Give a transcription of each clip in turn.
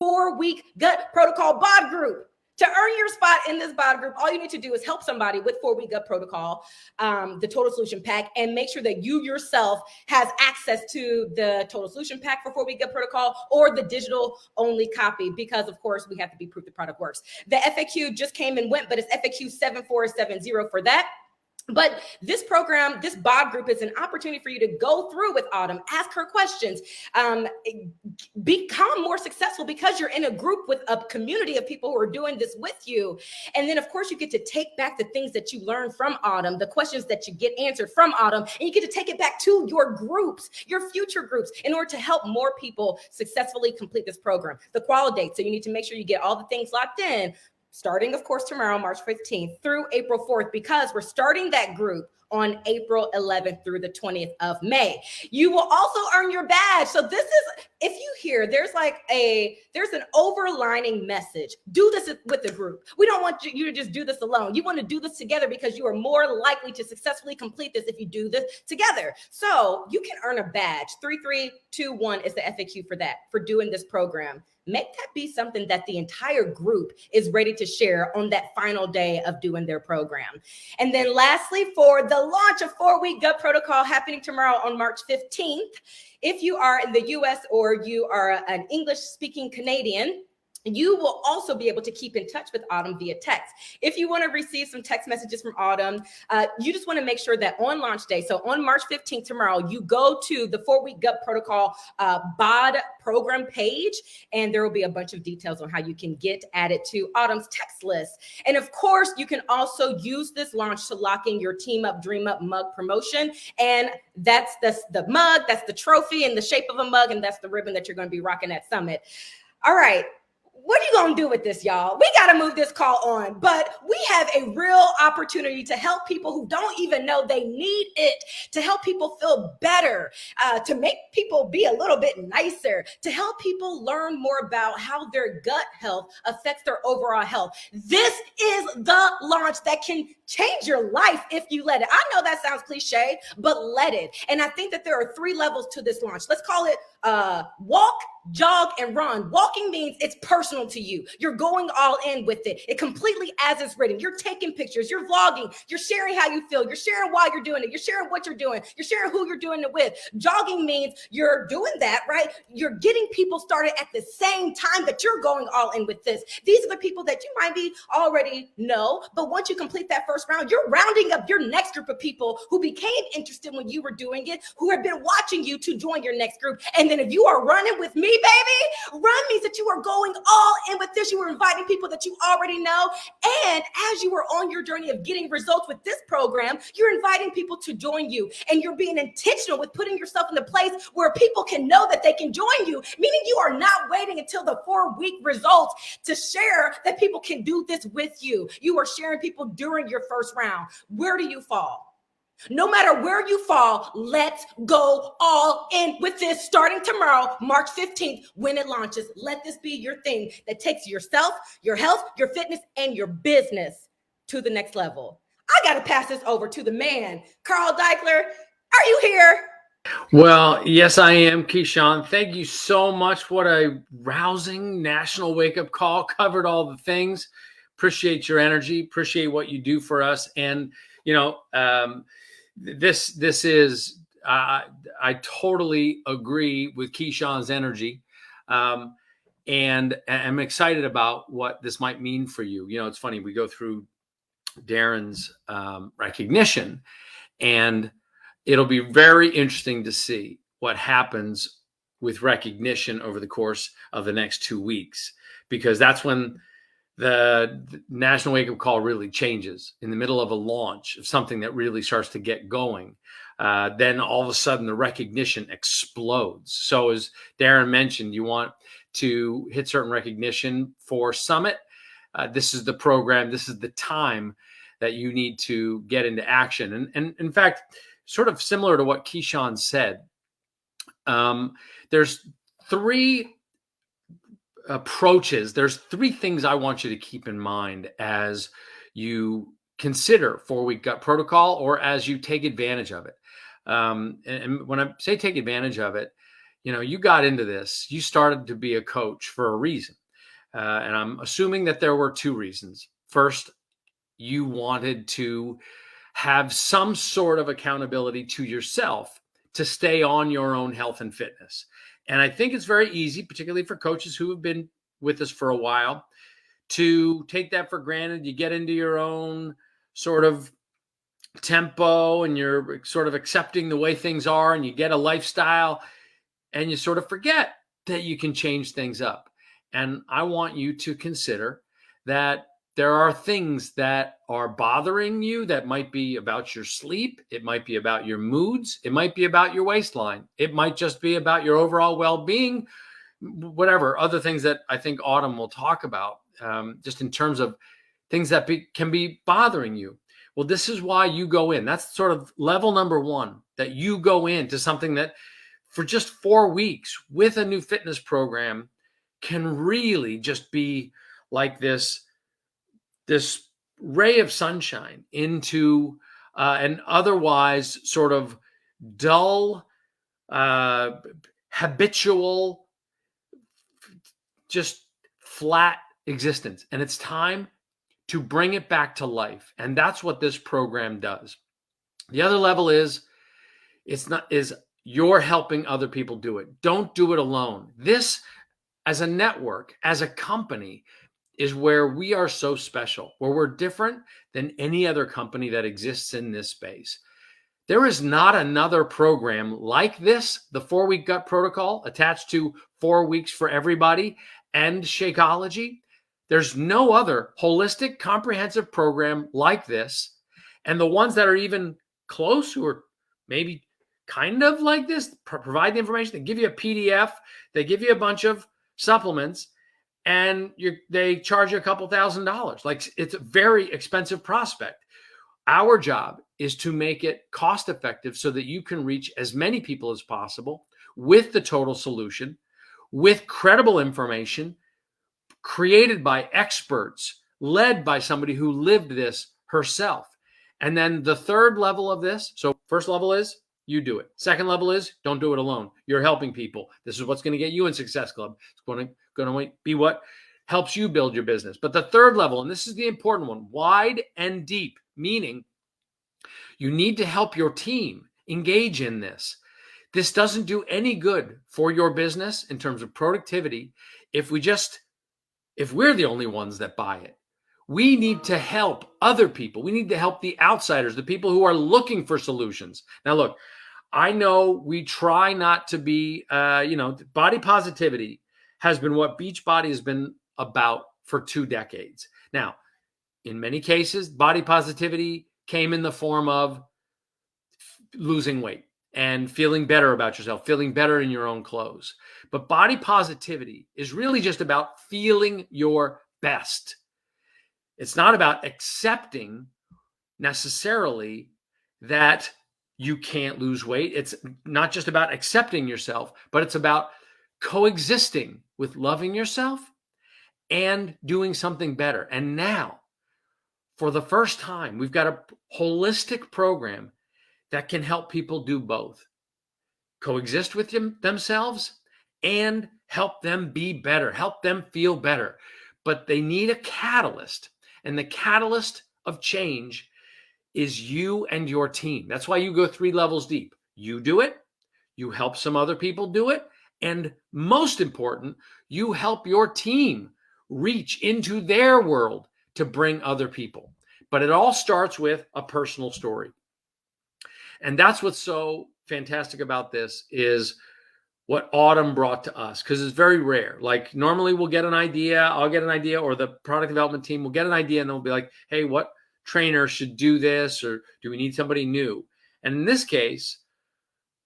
4-week gut protocol bod group. To earn your spot in this bod group, all you need to do is help somebody with 4-week gut protocol, the total solution pack, and make sure that you yourself has access to the total solution pack for 4-week gut protocol or the digital only copy, because of course we have to be proof the product works. The FAQ just came and went, but it's FAQ 7470 for that. But this program, this bod group, is an opportunity for you to go through with Autumn, ask her questions, become more successful because you're in a group with a community of people who are doing this with you. And then, of course, you get to take back the things that you learned from Autumn, the questions that you get answered from Autumn, and you get to take it back to your groups, your future groups, in order to help more people successfully complete this program. The quality date, so you need to make sure you get all the things locked in, starting, of course, tomorrow, March 15th through April 4th, because we're starting that group on April 11th through the 20th of May. You will also earn your badge. So this is, if you hear there's an overlining message, do this with the group. We don't want you to just do this alone. You want to do this together because you are more likely to successfully complete this if you do this together. So you can earn a badge. 3321 is the FAQ for that, for doing this program. Make that be something that the entire group is ready to share on that final day of doing their program. And then lastly, for the launch of 4-week gut protocol happening tomorrow on March 15th, if you are in the US or you are an English speaking Canadian, you will also be able to keep in touch with Autumn via text. If you want to receive some text messages from Autumn, you just want to make sure that on launch day, so on March 15th, tomorrow, you go to the 4-week gut protocol bod program page, and there will be a bunch of details on how you can get added to Autumn's text list. And of course, you can also use this launch to lock in your Team Up, Dream Up mug promotion. And that's the mug, that's the trophy in the shape of a mug, and that's the ribbon that you're going to be rocking at Summit. All right. What are you going to do with this, y'all? We got to move this call on, but we have a real opportunity to help people who don't even know they need it, to help people feel better, to make people be a little bit nicer, to help people learn more about how their gut health affects their overall health. This is the launch that can change your life if you let it. I know that sounds cliche, but let it. And I think that there are 3 levels to this launch. Let's call it walk, jog, and run. Walking means it's personal to you. You're going all in with it. It completely as it's written. You're taking pictures, you're vlogging, you're sharing how you feel, you're sharing why you're doing it, you're sharing what you're doing, you're sharing who you're doing it with. Jogging means you're doing that, right? You're getting people started at the same time that you're going all in with this. These are the people that you might be already know, but once you complete that first round, you're rounding up your next group of people who became interested when you were doing it, who have been watching you to join your next group. And then if you are running with me, baby, run means that you are going all in with this. You are inviting people that you already know. And as you are on your journey of getting results with this program, you're inviting people to join you. And you're being intentional with putting yourself in a place where people can know that they can join you, meaning you are not waiting until the 4-week results to share that people can do this with you. You are sharing people during your first round. Where do you fall? No matter where you fall, let's go all in with this starting tomorrow, March 15th, when it launches. Let this be your thing that takes yourself, your health, your fitness, and your business to the next level. I got to pass this over to the man, Carl Daikeler. Are you here? Well, yes, I am, Keyshawn. Thank you so much. What a rousing national wake-up call. Covered all the things. Appreciate your energy. Appreciate what you do for us. And, this is, I totally agree with Keyshawn's energy. And I'm excited about what this might mean for you. It's funny, we go through Darren's recognition, and it'll be very interesting to see what happens with recognition over the course of the next 2 weeks, because that's when the national wake-up call really changes. In the middle of a launch of something that really starts to get going, then all of a sudden the recognition explodes. So as Darren mentioned, you want to hit certain recognition for Summit. This is the program. This is the time that you need to get into action. And in fact, sort of similar to what Keyshawn said, there's 3 approaches. There's 3 things I want you to keep in mind as you consider 4-week gut protocol or as you take advantage of it. And when I say take advantage of it, you got into this, you started to be a coach for a reason. And I'm assuming that there were two reasons. First, you wanted to have some sort of accountability to yourself to stay on your own health and fitness. And I think it's very easy, particularly for coaches who have been with us for a while, to take that for granted. You get into your own sort of tempo and you're sort of accepting the way things are, and you get a lifestyle and you sort of forget that you can change things up. And I want you to consider that there are things that are bothering you that might be about your sleep. It might be about your moods. It might be about your waistline. It might just be about your overall well-being, whatever other things that I think Autumn will talk about, just in terms of things that can be bothering you. Well, this is why you go in. That's sort of level number one, that you go into something that for just 4 weeks with a new fitness program can really just be like this ray of sunshine into an otherwise sort of dull, habitual, just flat existence. And it's time to bring it back to life. And that's what this program does. The other level is you're helping other people do it. Don't do it alone. This, as a network, as a company, is where we are so special, where we're different than any other company that exists in this space. There is not another program like this, the 4-week gut protocol attached to 4 weeks for everybody and Shakeology. There's no other holistic, comprehensive program like this. And the ones that are even close, who are maybe kind of like this, provide the information. They give you a PDF. They give you a bunch of supplements, and they charge you a couple $1,000s. Like, it's a very expensive prospect. Our job is to make it cost effective so that you can reach as many people as possible with the total solution, with credible information, created by experts, led by somebody who lived this herself. And then the third level of this, so first level is you do it. Second level is don't do it alone. You're helping people. This is what's going to get you in Success Club. It's going to be what helps you build your business. But the third level, and this is the important one, wide and deep, meaning you need to help your team engage in this. This doesn't do any good for your business in terms of productivity if we're the only ones that buy it. We need to help other people. We need to help the outsiders, the people who are looking for solutions. Now, look, I know we try not to be, body positivity has been what Beachbody has been about for 2 decades. Now, in many cases, body positivity came in the form of losing weight and feeling better about yourself, feeling better in your own clothes. But body positivity is really just about feeling your best. It's not about accepting necessarily that you can't lose weight. It's not just about accepting yourself, but it's about coexisting with loving yourself and doing something better. And now, for the first time, we've got a holistic program that can help people do both. Coexist with themselves and help them be better, help them feel better. But they need a catalyst. And the catalyst of change is you and your team. That's why you go 3 levels deep. You do it, you help some other people do it, and most important, you help your team reach into their world to bring other people. But it all starts with a personal story. And that's what's so fantastic about this, is what Autumn brought to us, because it's very rare. Like, normally we'll get an idea, I'll get an idea, or the product development team will get an idea, and they'll be like, hey, what trainer should do this, or do we need somebody new? And in this case,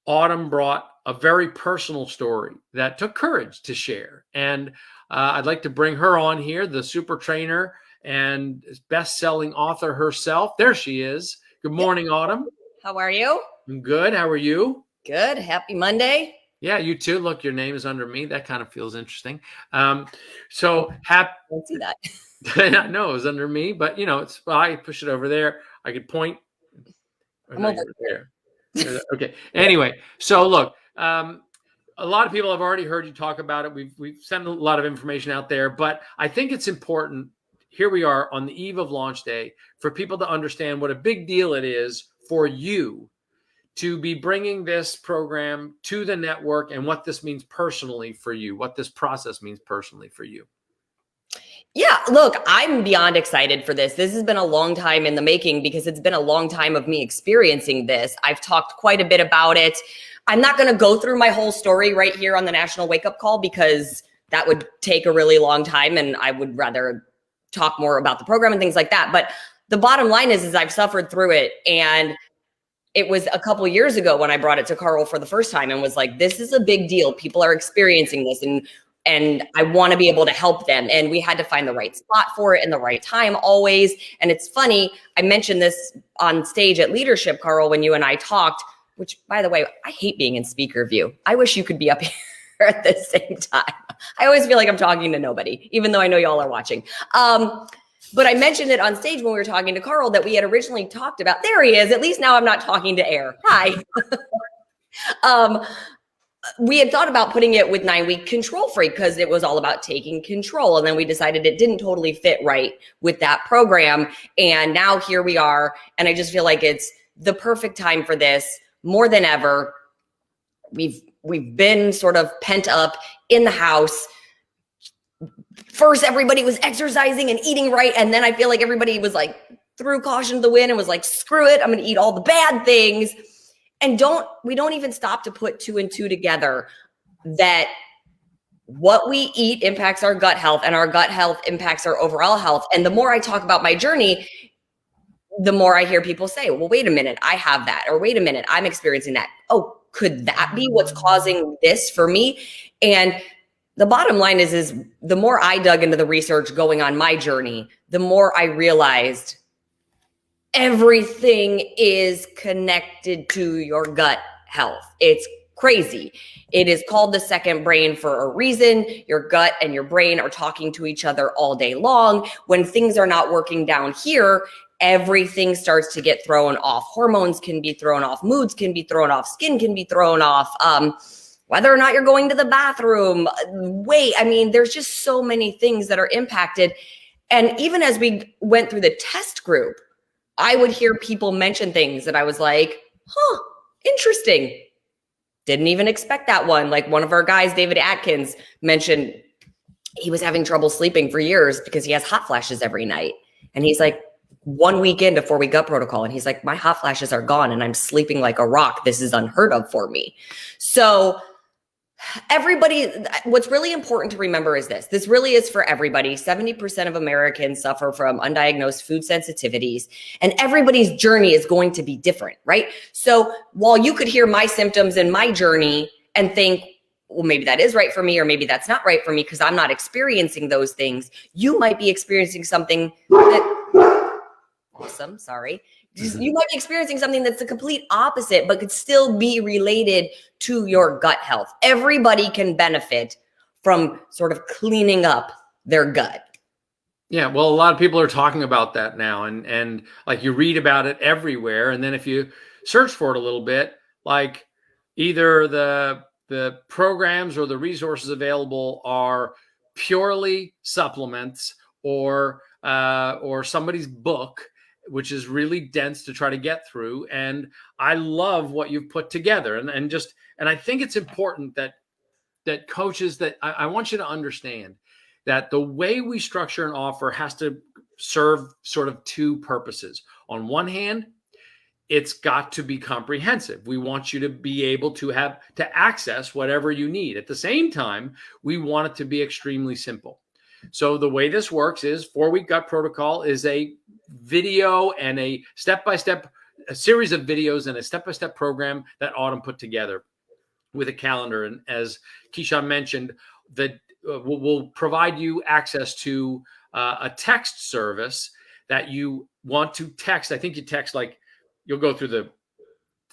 Autumn brought a very personal story that took courage to share. And I'd like to bring her on here, the super trainer and best-selling author herself. There she is. Good morning, Autumn. How are you? I'm good. How are you? Good. Happy Monday. Yeah, you too. Look, your name is under me. That kind of feels interesting. So happy. I don't see that. I know it was under me, but I push it over there. I could point. I'm over there. Okay. Anyway, so look, a lot of people have already heard you talk about it. We've sent a lot of information out there, but I think it's important. Here we are on the eve of launch day for people to understand what a big deal it is for you to be bringing this program to the network and what this means personally for you, what this process means personally for you. Yeah, look, I'm beyond excited for this. This has been a long time in the making because it's been a long time of me experiencing this. I've talked quite a bit about it. I'm not going to go through my whole story right here on the National Wake Up Call because that would take a really long time and I would rather talk more about the program and things like that. But the bottom line is I've suffered through it, and it was a couple of years ago when I brought it to Carl for the first time and was like, this is a big deal. People are experiencing this and I want to be able to help them. And we had to find the right spot for it and the right time always. And it's funny, I mentioned this on stage at Leadership, Carl, when you and I talked, which, by the way, I hate being in speaker view. I wish you could be up here at the same time. I always feel like I'm talking to nobody, even though I know y'all are watching. But I mentioned it on stage when we were talking to Carl that we had originally talked about. There he is. At least now I'm not talking to air. Hi. We had thought about putting it with 9-week control free because it was all about taking control. And then we decided it didn't totally fit right with that program. And now here we are. And I just feel like it's the perfect time for this more than ever. We've been sort of pent up in the house. First, everybody was exercising and eating right. And then I feel like everybody was like, threw caution to the wind and was like, screw it, I'm going to eat all the bad things. And we don't even stop to put 2 and 2 together, that what we eat impacts our gut health and our gut health impacts our overall health. And the more I talk about my journey, the more I hear people say, well, wait a minute, I have that. Or wait a minute, I'm experiencing that. Oh, could that be what's causing this for me? And the bottom line is the more I dug into the research going on my journey, the more I realized everything is connected to your gut health. It's crazy. It is called the second brain for a reason. Your gut and your brain are talking to each other all day long. When things are not working down here, everything starts to get thrown off. Hormones can be thrown off. Moods can be thrown off. Skin can be thrown off. Whether or not you're going to the bathroom, weight. I mean, there's just so many things that are impacted. And even as we went through the test group, I would hear people mention things that I was like, interesting. Didn't even expect that one. Like one of our guys, David Atkins, mentioned he was having trouble sleeping for years because he has hot flashes every night. And he's like, 1 week into 4-week gut protocol. And he's like, my hot flashes are gone and I'm sleeping like a rock. This is unheard of for me. So everybody, what's really important to remember is this really is for everybody. 70% of Americans suffer from undiagnosed food sensitivities, and everybody's journey is going to be different, right? So while you could hear my symptoms and my journey and think, well, maybe that is right for me, or maybe that's not right for me because I'm not experiencing those things, you might be experiencing something that, awesome, sorry. You might be experiencing something that's the complete opposite, but could still be related to your gut health. Everybody can benefit from sort of cleaning up their gut. Yeah, well, a lot of people are talking about that now, and like you read about it everywhere. And then if you search for it a little bit, like either the programs or the resources available are purely supplements or somebody's book, which is really dense to try to get through. And I love what you've put together. And I think it's important that coaches, that I want you to understand that the way we structure an offer has to serve sort of 2 purposes. On one hand, it's got to be comprehensive. We want you to be able to access whatever you need. At the same time, we want it to be extremely simple. So the way this works is 4-week gut protocol is a video and a series of videos and a step-by-step program that Autumn put together with a calendar. And as Keyshawn mentioned, that will provide you access to a text service that you want to text. I think you text, like, you'll go through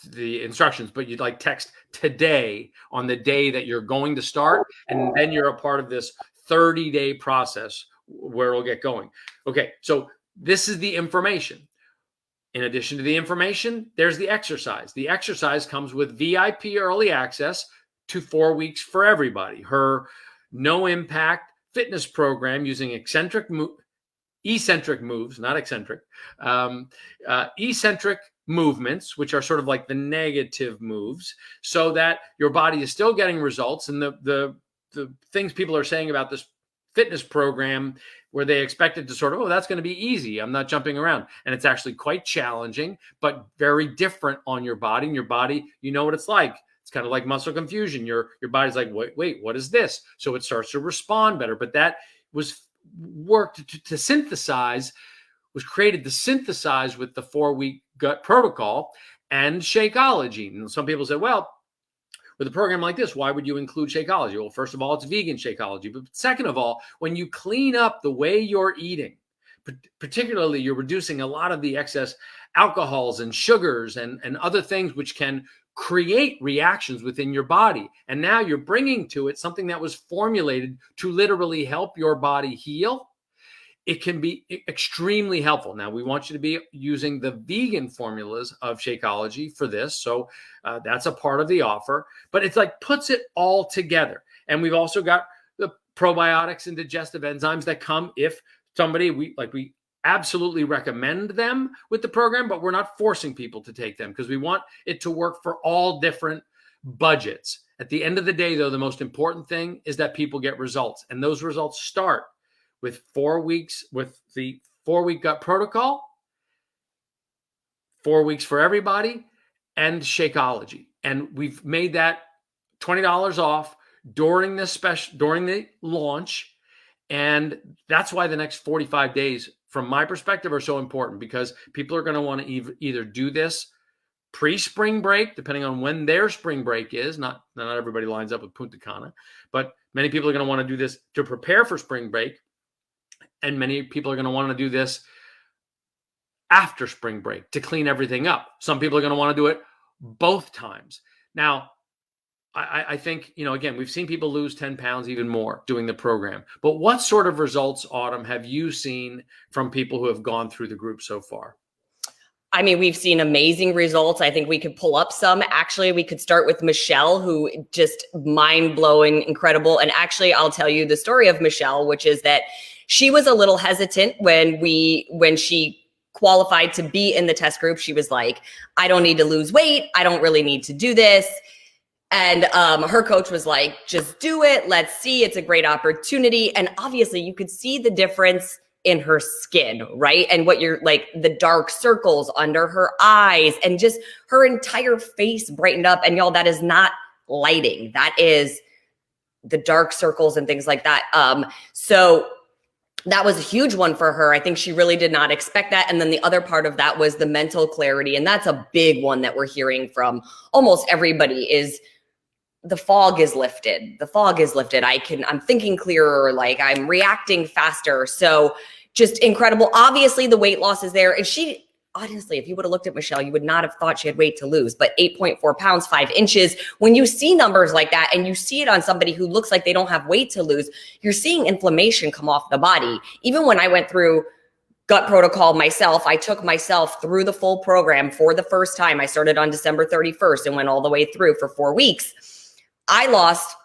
the instructions, but you'd like text today on the day that you're going to start. And then you're a part of this 30-day process where it'll get going. Okay, so this is the information. In addition to the information, there's the exercise. The exercise comes with VIP early access to 4 weeks for everybody. Her no impact fitness program using eccentric moves, not eccentric, eccentric movements, which are sort of like the negative moves, so that your body is still getting results. And the things people are saying about this fitness program, where they expect it to sort of, oh, that's going to be easy, I'm not jumping around. And it's actually quite challenging, but very different on your body. And your body, you know what it's like. It's kind of like muscle confusion. Your body's like, wait, what is this? So it starts to respond better. But that was worked to synthesize, was created to synthesize with the 4-week gut protocol and Shakeology. And some people say, well, with a program like this, why would you include Shakeology? Well, first of all, it's vegan Shakeology. But second of all, when you clean up the way you're eating, particularly you're reducing a lot of the excess alcohols and sugars and other things which can create reactions within your body. And now you're bringing to it something that was formulated to literally help your body heal. It can be extremely helpful. Now, we want you to be using the vegan formulas of Shakeology for this. So that's a part of the offer, but it's like puts it all together. And we've also got the probiotics and digestive enzymes that come if somebody, we absolutely recommend them with the program, but we're not forcing people to take them because we want it to work for all different budgets. At the end of the day, though, the most important thing is that people get results. And those results start with 4 weeks, with the 4-week gut protocol, 4 weeks for everybody, and Shakeology. And we've made that $20 off during the launch. And that's why the next 45 days, from my perspective, are so important, because people are going to want to either do this pre-spring break, depending on when their spring break is. Not everybody lines up with Punta Cana, but many people are going to want to do this to prepare for spring break. And many people are going to want to do this after spring break to clean everything up. Some people are going to want to do it both times. Now, I think, again, we've seen people lose 10 pounds, even more, doing the program. But what sort of results, Autumn, have you seen from people who have gone through the group so far? I mean, we've seen amazing results. I think we could pull up some. Actually, we could start with Michelle, who just mind-blowing, incredible. And actually, I'll tell you the story of Michelle, which is that she was a little hesitant when she qualified to be in the test group. She was like, I don't need to lose weight. I don't really need to do this. And her coach was like, just do it. Let's see. It's a great opportunity. And obviously you could see the difference in her skin, right? And what you're like, the dark circles under her eyes, and just her entire face brightened up. And y'all, that is not lighting. That is the dark circles and things like that. So that was a huge one for her. I think she really did not expect that. And then the other part of that was the mental clarity. And that's a big one that we're hearing from almost everybody is the fog is lifted. The fog is lifted. I'm thinking clearer, like I'm reacting faster. So just incredible. Obviously the weight loss is there. And she, honestly, if you would have looked at Michelle, you would not have thought she had weight to lose, but 8.4 pounds, 5 inches. When you see numbers like that and you see it on somebody who looks like they don't have weight to lose, you're seeing inflammation come off the body. Even when I went through gut protocol myself, I took myself through the full program for the first time. I started on December 31st and went all the way through for 4 weeks. I lost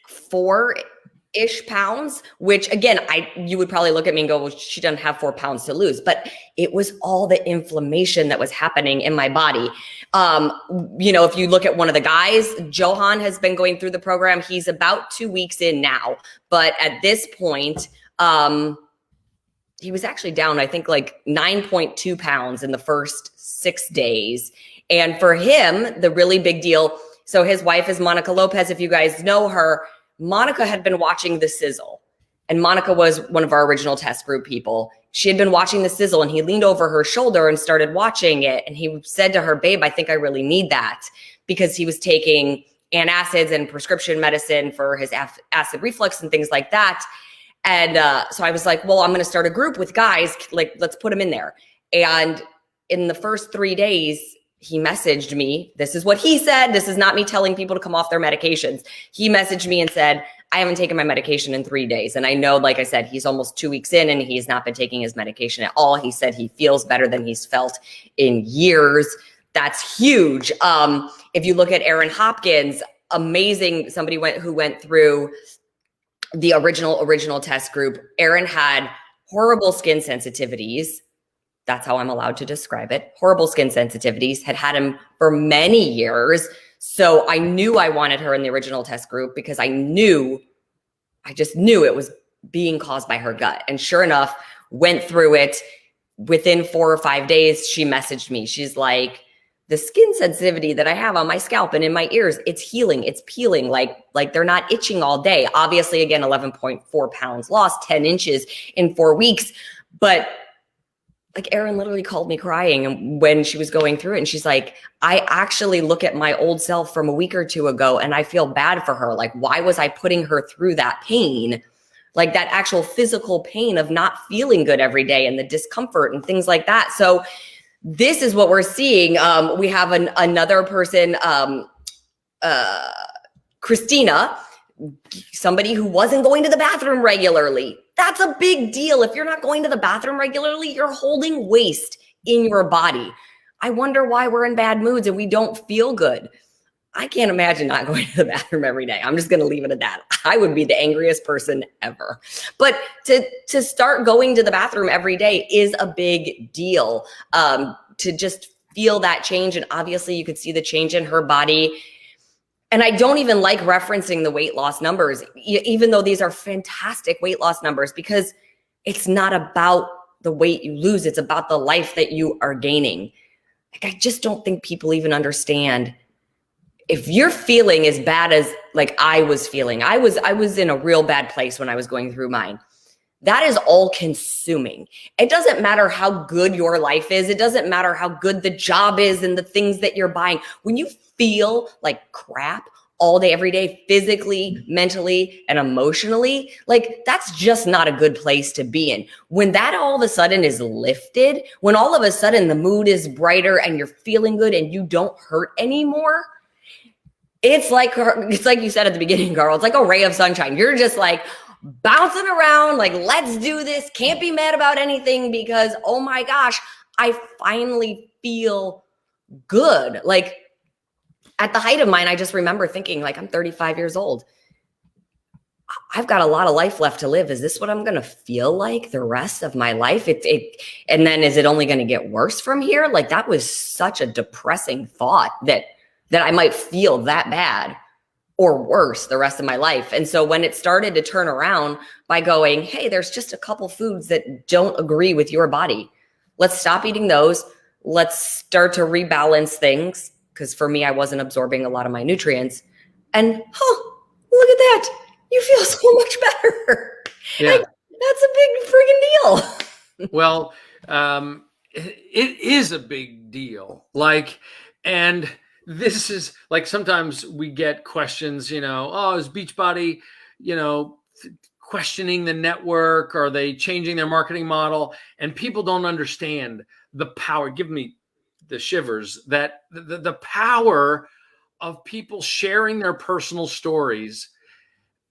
4-ish pounds, which again, you would probably look at me and go, well, she doesn't have 4 pounds to lose, but it was all the inflammation that was happening in my body. If you look at one of the guys, Johan has been going through the program. He's about 2 weeks in now, but at this point, he was actually down, I think like 9.2 pounds in the first 6 days. And for him, the really big deal, so his wife is Monica Lopez. If you guys know her, Monica had been watching The Sizzle, and Monica was one of our original test group people. She had been watching The Sizzle, and he leaned over her shoulder and started watching it. And he said to her, babe, I think I really need that, because he was taking antacids and prescription medicine for his acid reflux and things like that. And so I was like, well, I'm going to start a group with guys. Like, let's put him in there. And in the first 3 days, he messaged me. This is what he said. This is not me telling people to come off their medications. He messaged me and said, I haven't taken my medication in 3 days. And I know, like I said, he's almost 2 weeks in and he's not been taking his medication at all. He said he feels better than he's felt in years. That's huge. If you look at Aaron Hopkins, amazing. Somebody who went through the original test group. Erin had horrible skin sensitivities. That's how I'm allowed to describe it. Horrible skin sensitivities, had him for many years. So I knew I wanted her in the original test group because I just knew it was being caused by her gut. And sure enough, went through it. Within 4 or 5 days, she messaged me. She's like, the skin sensitivity that I have on my scalp and in my ears, it's healing, it's peeling, like they're not itching all day. Obviously, again, 11.4 pounds lost, 10 inches in 4 weeks. But like Erin literally called me crying when she was going through it. And she's like, I actually look at my old self from a week or two ago and I feel bad for her. Like, why was I putting her through that pain? Like that actual physical pain of not feeling good every day and the discomfort and things like that. So this is what we're seeing. We have another person, Christina, somebody who wasn't going to the bathroom regularly. That's a big deal. If you're not going to the bathroom regularly, you're holding waste in your body. I wonder why we're in bad moods and we don't feel good. I can't imagine not going to the bathroom every day. I'm just going to leave it at that. I would be the angriest person ever. But to start going to the bathroom every day is a big deal, to just feel that change. And obviously you could see the change in her body. And I don't even like referencing the weight loss numbers, even though these are fantastic weight loss numbers, because it's not about the weight you lose. It's about the life that you are gaining. Like, I just don't think people even understand. If you're feeling as bad as like I was feeling, I was in a real bad place when I was going through mine. That is all consuming. It doesn't matter how good your life is. It doesn't matter how good the job is and the things that you're buying. When you feel like crap all day, every day, physically, mentally, and emotionally, like that's just not a good place to be in. When that all of a sudden is lifted, when all of a sudden the mood is brighter and you're feeling good and you don't hurt anymore, it's like you said at the beginning, Carl, it's like a ray of sunshine. You're just like bouncing around, like, let's do this. Can't be mad about anything because, oh my gosh, I finally feel good. Like at the height of mine, I just remember thinking like, I'm 35 years old. I've got a lot of life left to live. Is this what I'm going to feel like the rest of my life? And then is it only going to get worse from here? Like that was such a depressing thought that I might feel that bad or worse the rest of my life. And so when it started to turn around by going, hey, there's just a couple foods that don't agree with your body. Let's stop eating those. Let's start to rebalance things. Because for me, I wasn't absorbing a lot of my nutrients. And, look at that. You feel so much better. Yeah. Like, that's a big friggin' deal. Well, it is a big deal. Like, and this is like, sometimes we get questions, oh, is Beachbody, questioning the network? Are they changing their marketing model? And people don't understand the power. Give me the shivers, that the power of people sharing their personal stories.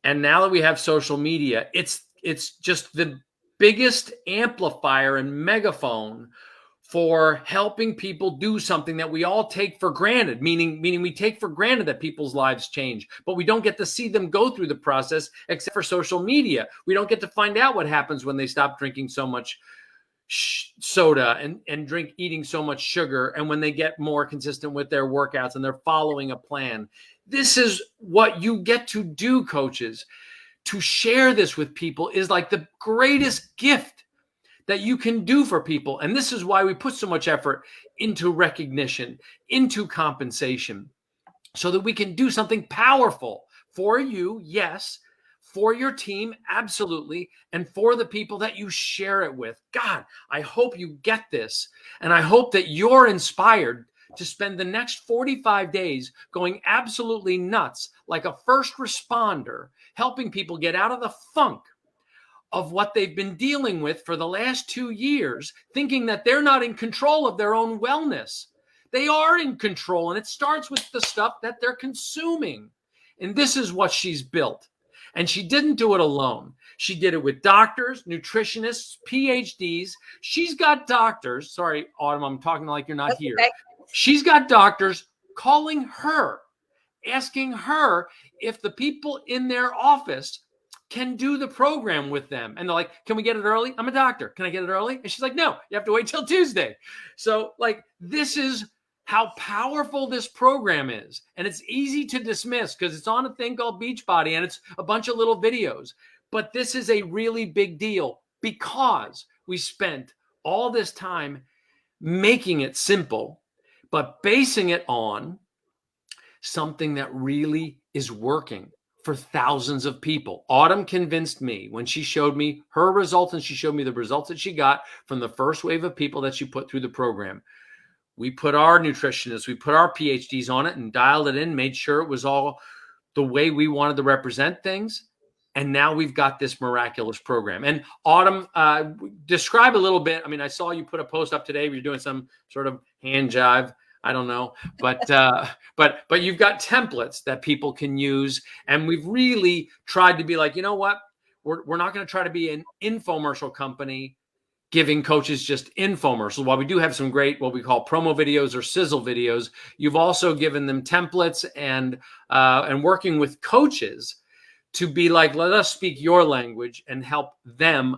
And now that we have social media, it's just the biggest amplifier and megaphone for helping people do something that we all take for granted, meaning we take for granted that people's lives change, but we don't get to see them go through the process except for social media. We don't get to find out what happens when they stop drinking so much soda and eating so much sugar, and when they get more consistent with their workouts and they're following a plan. This is what you get to do, coaches. To share this with people is like the greatest gift that you can do for people. And this is why we put so much effort into recognition, into compensation, so that we can do something powerful for you, yes, for your team, absolutely, and for the people that you share it with. God, I hope you get this. And I hope that you're inspired to spend the next 45 days going absolutely nuts like a first responder, helping people get out of the funk of what they've been dealing with for the last 2 years, thinking that they're not in control of their own wellness. They are in control, and it starts with the stuff that they're consuming. And this is what she's built. And she didn't do it alone. She did it with doctors, nutritionists, PhDs. She's got doctors. Sorry, Autumn, I'm talking like you're not here. Okay. She's got doctors calling her asking her if the people in their office can do the program with them. And they're like, can we get it early? I'm a doctor. Can I get it early? And she's like, no, you have to wait till Tuesday. So like, this is how powerful this program is. And it's easy to dismiss because it's on a thing called Beachbody and it's a bunch of little videos. But this is a really big deal because we spent all this time making it simple, but basing it on something that really is working for thousands of people. Autumn convinced me when she showed me her results and she showed me the results that she got from the first wave of people that she put through the program. We put our nutritionists, we put our PhDs on it and dialed it in, made sure it was all the way we wanted to represent things. And now we've got this miraculous program. And Autumn, describe a little bit. I mean, I saw you put a post up today where you're doing some sort of hand jive. I don't know, but you've got templates that people can use. And we've really tried to be like, you know what? We're not going to try to be an infomercial company giving coaches just infomercials. While we do have some great, what we call promo videos or sizzle videos, you've also given them templates and working with coaches to be like, let us speak your language and help them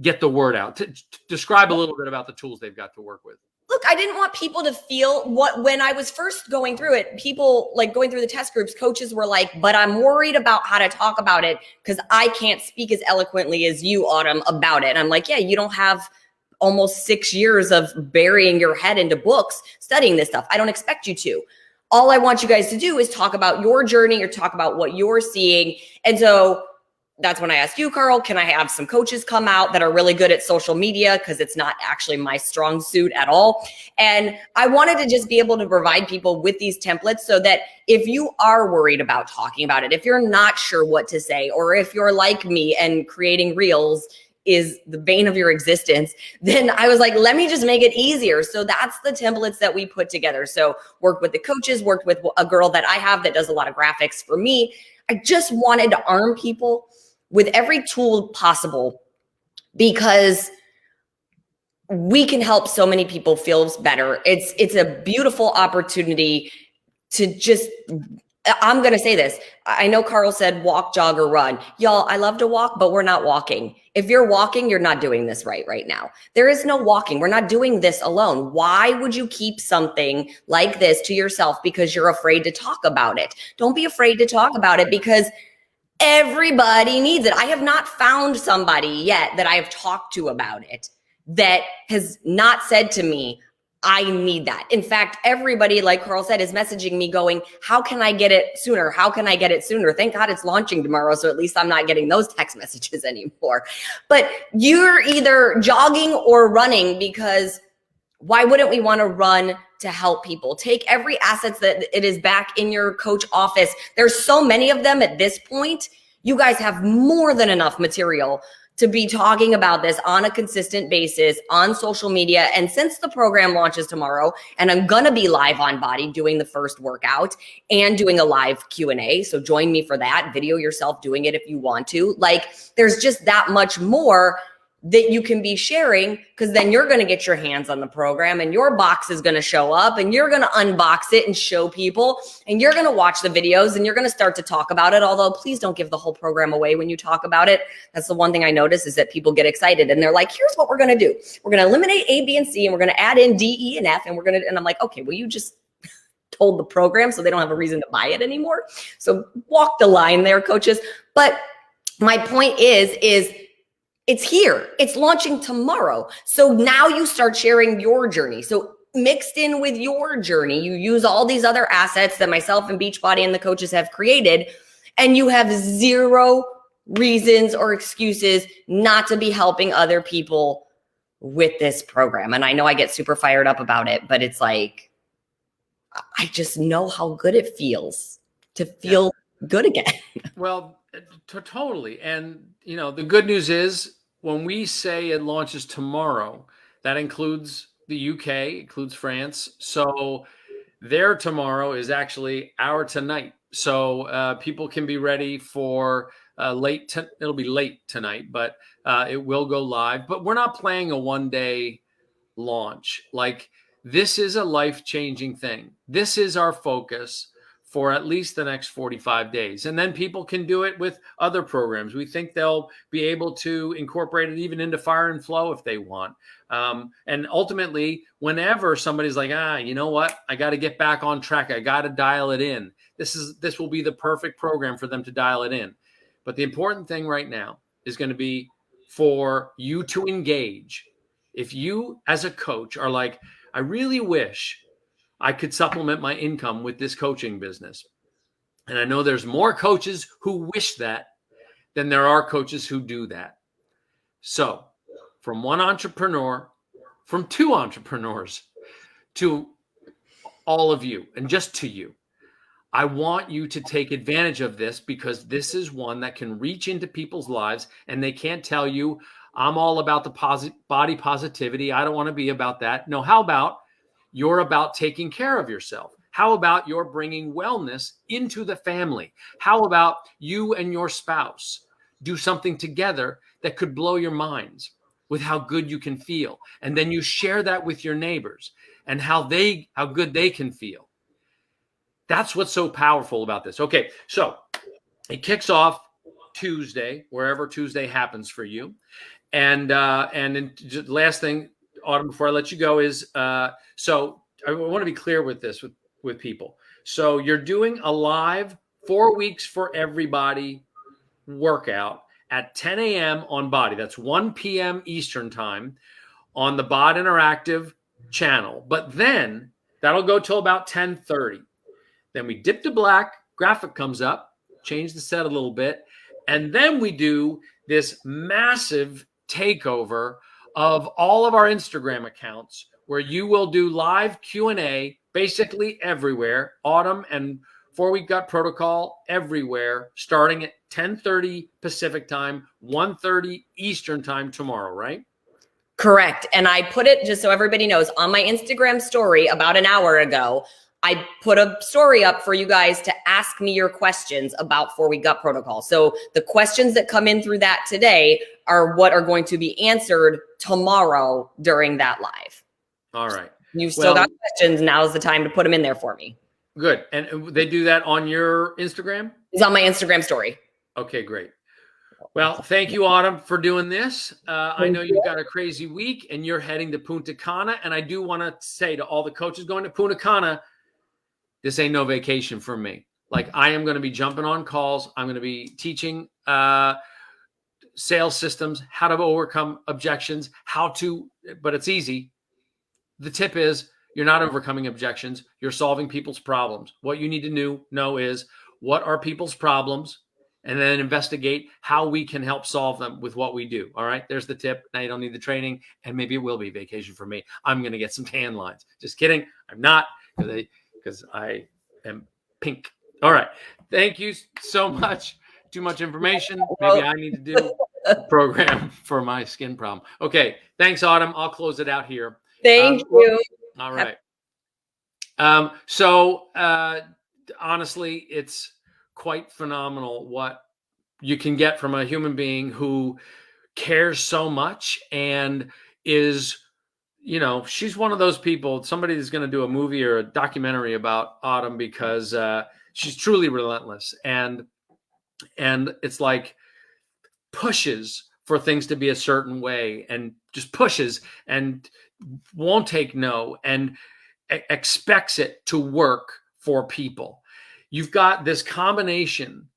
get the word out. Describe a little bit about the tools they've got to work with. Look, I didn't want people to feel when I was first going through it, people like going through the test groups, coaches were like, but I'm worried about how to talk about it because I can't speak as eloquently as you, Autumn, about it. And I'm like, yeah, you don't have almost 6 years of burying your head into books studying this stuff. I don't expect you to. All I want you guys to do is talk about your journey or talk about what you're seeing. And so that's when I asked you, Carl, can I have some coaches come out that are really good at social media? Because it's not actually my strong suit at all. And I wanted to just be able to provide people with these templates so that if you are worried about talking about it, if you're not sure what to say, or if you're like me and creating reels is the bane of your existence, then I was like, let me just make it easier. So that's the templates that we put together. So worked with the coaches, worked with a girl that I have that does a lot of graphics for me. I just wanted to arm people with every tool possible because we can help so many people feel better. It's a beautiful opportunity to just, I'm going to say this. I know Carl said walk, jog, or run. Y'all, I love to walk, but we're not walking. If you're walking, you're not doing this right now. There is no walking. We're not doing this alone. Why would you keep something like this to yourself because you're afraid to talk about it? Don't be afraid to talk about it because everybody needs it. I have not found somebody yet that I have talked to about it that has not said to me, I need that. In fact, everybody, like Carl said, is messaging me going, how can I get it sooner? How can I get it sooner? Thank God it's launching tomorrow. So at least I'm not getting those text messages anymore. But you're either jogging or running because why wouldn't we want to run to help people? Take every asset that it is back in your coach office. There's so many of them at this point. You guys have more than enough material to be talking about this on a consistent basis on social media. And since the program launches tomorrow, and I'm going to be live on Body doing the first workout and doing a live Q&A. So join me for that. Video yourself doing it if you want to. Like, there's just that much more that you can be sharing, because then you're going to get your hands on the program and your box is going to show up and you're going to unbox it and show people and you're going to watch the videos and you're going to start to talk about it. Although please don't give the whole program away when you talk about it. That's the one thing I notice is that people get excited and they're like, here's what we're going to do. We're going to eliminate A, B, and C, and we're going to add in D, E, and F. And I'm like, okay, well, you just told the program so they don't have a reason to buy it anymore. So walk the line there, coaches. But my point is it's here. It's launching tomorrow. So now you start sharing your journey. So mixed in with your journey, you use all these other assets that myself and Beachbody and the coaches have created, and you have zero reasons or excuses not to be helping other people with this program. And I know I get super fired up about it, but it's like, I just know how good it feels to feel good again. Well, totally. And, you know, the good news is when we say it launches tomorrow, that includes the UK, includes France. So their tomorrow is actually our tonight. So people can be ready for it'll be late tonight, but it will go live. But we're not playing a one-day launch. Like, this is a life-changing thing. This is our focus for at least the next 45 days. And then people can do it with other programs. We think they'll be able to incorporate it even into Fire and Flow if they want. And ultimately, whenever somebody's like, you know what, I got to get back on track, I got to dial it in, this will be the perfect program for them to dial it in. But the important thing right now is going to be for you to engage. If you as a coach are like, I really wish I could supplement my income with this coaching business. And I know there's more coaches who wish that than there are coaches who do that. So from one entrepreneur, from two entrepreneurs, to all of you, and just to you, I want you to take advantage of this, because this is one that can reach into people's lives, and they can't tell you, I'm all about the body positivity. I don't want to be about that. No, how about you're about taking care of yourself? How about you're bringing wellness into the family? How about you and your spouse do something together that could blow your minds with how good you can feel? And then you share that with your neighbors and how good they can feel. That's what's so powerful about this. Okay, so it kicks off Tuesday, wherever Tuesday happens for you. And then last thing, Autumn, before I let you go, is so I want to be clear with this with people. So you're doing a live 4 weeks for everybody workout at 10 a.m. on Body. That's 1 p.m. Eastern time on the Bod Interactive channel. But then that'll go till about 10:30. Then we dip to black, graphic comes up, change the set a little bit, and then we do this massive takeover of all of our Instagram accounts, where you will do live Q&A basically everywhere, Autumn and 4-Week Gut Protocol everywhere, starting at 10:30 Pacific time, 1:30 Eastern time tomorrow, right? Correct. And I put it, just so everybody knows, on my Instagram story about an hour ago. I put a story up for you guys to ask me your questions about 4-Week Gut Protocol. So the questions that come in through that today are what are going to be answered tomorrow during that live. All right. You've still got questions. Now's the time to put them in there for me. Good. And they do that on your Instagram? It's on my Instagram story. Okay, great. Well, thank you, Autumn, for doing this. I know you've got a crazy week and you're heading to Punta Cana. And I do want to say to all the coaches going to Punta Cana, this ain't no vacation for me. Like, I am going to be jumping on calls. I'm going to be teaching sales systems, how to overcome objections, but it's easy. The tip is you're not overcoming objections. You're solving people's problems. What you need to know is, what are people's problems? And then investigate how we can help solve them with what we do. All right, there's the tip. Now you don't need the training, and maybe it will be vacation for me. I'm going to get some tan lines. Just kidding. I'm not, because I am pink. All right. Thank you so much. Too much information. Maybe I need to do a program for my skin problem. Okay. Thanks, Autumn. I'll close it out here. Thank you. All right. Honestly, it's quite phenomenal what you can get from a human being who cares so much and is, she's one of those people, somebody is going to do a movie or a documentary about Autumn, because she's truly relentless and it's like pushes for things to be a certain way, and just pushes and won't take no, and expects it to work for people. You've got this combination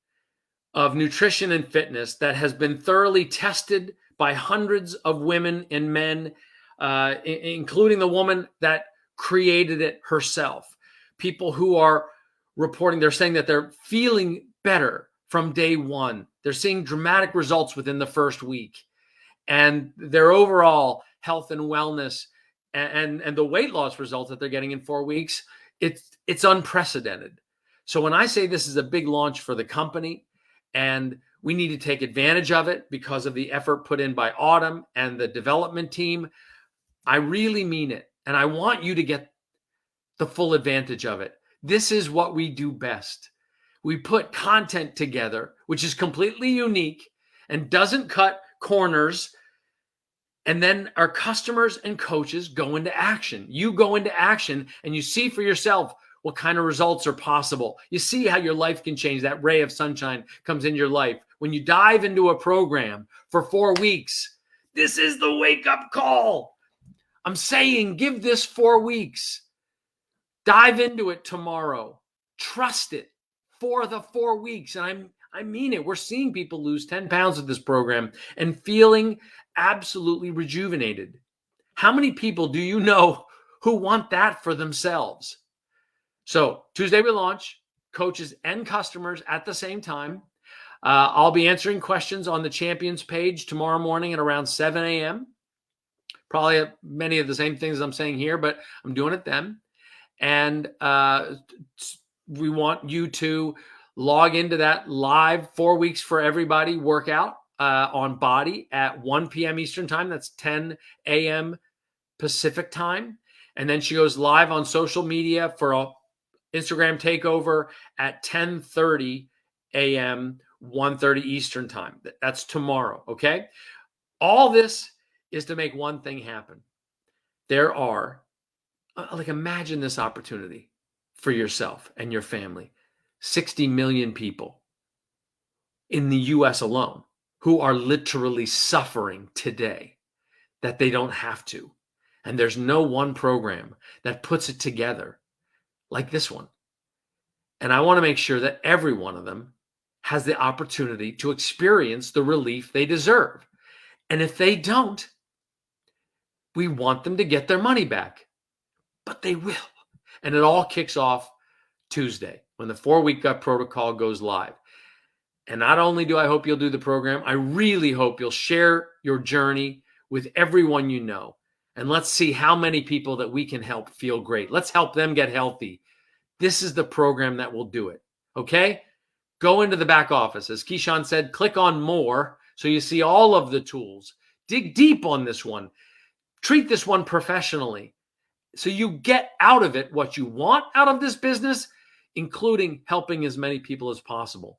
of nutrition and fitness that has been thoroughly tested by hundreds of women and men, including the woman that created it herself. People who are reporting, they're saying that they're feeling better from day one. They're seeing dramatic results within the first week. And their overall health and wellness and the weight loss results that they're getting in 4 weeks, it's unprecedented. So when I say this is a big launch for the company, and we need to take advantage of it because of the effort put in by Autumn and the development team, I really mean it. And I want you to get the full advantage of it. This is what we do best. We put content together, which is completely unique and doesn't cut corners. And then our customers and coaches go into action. You go into action and you see for yourself what kind of results are possible. You see how your life can change. That ray of sunshine comes into your life when you dive into a program for 4 weeks. This is the wake-up call. I'm saying give this 4 weeks. Dive into it tomorrow. Trust it for the 4 weeks. And I mean it. We're seeing people lose 10 pounds with this program and feeling absolutely rejuvenated. How many people do you know who want that for themselves? So Tuesday we launch, coaches and customers at the same time. I'll be answering questions on the Champions page tomorrow morning at around 7 a.m. Probably many of the same things I'm saying here, but I'm doing it then. And we want you to log into that live 4 weeks for everybody workout on Body at 1 p.m. Eastern time. That's 10 a.m. Pacific time. And then she goes live on social media for a Instagram takeover at 10:30 a.m., 1:30 Eastern time. That's tomorrow, okay? All this is to make one thing happen. There are, imagine this opportunity for yourself and your family. 60 million people in the U.S. alone who are literally suffering today that they don't have to. And there's no one program that puts it together like this one. And I want to make sure that every one of them has the opportunity to experience the relief they deserve. And if they don't, we want them to get their money back. But they will. And it all kicks off Tuesday when the 4-week gut protocol goes live. And not only do I hope you'll do the program, I really hope you'll share your journey with everyone you know. And let's see how many people that we can help feel great. Let's help them get healthy. This is the program that will do it. Okay? Go into the back office. As Keyshawn said, click on more so you see all of the tools. Dig deep on this one. Treat this one professionally so you get out of it what you want out of this business, including helping as many people as possible.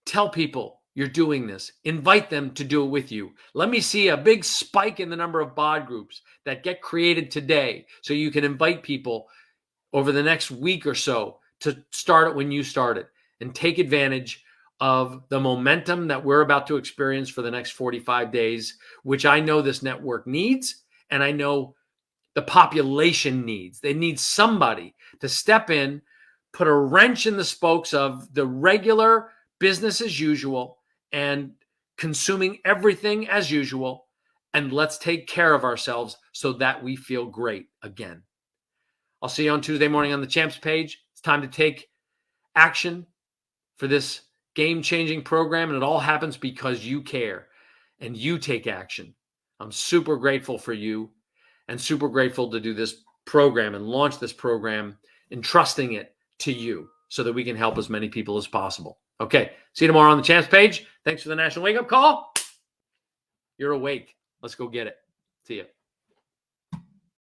Tell people you're doing this. Invite them to do it with you. Let me see a big spike in the number of bod groups that get created today so you can invite people over the next week or so to start it when you start it and take advantage of the momentum that we're about to experience for the next 45 days, which I know this network needs, and I know the population needs. They need somebody to step in, put a wrench in the spokes of the regular business as usual and consuming everything as usual, and let's take care of ourselves so that we feel great again. I'll see you on Tuesday morning on the Champs page. It's time to take action for this game-changing program, and it all happens because you care and you take action. I'm super grateful for you and super grateful to do this program and launch this program, entrusting it to you so that we can help as many people as possible. Okay, see you tomorrow on the Champs page. Thanks for the National Wake Up Call. You're awake. Let's go get it. See ya.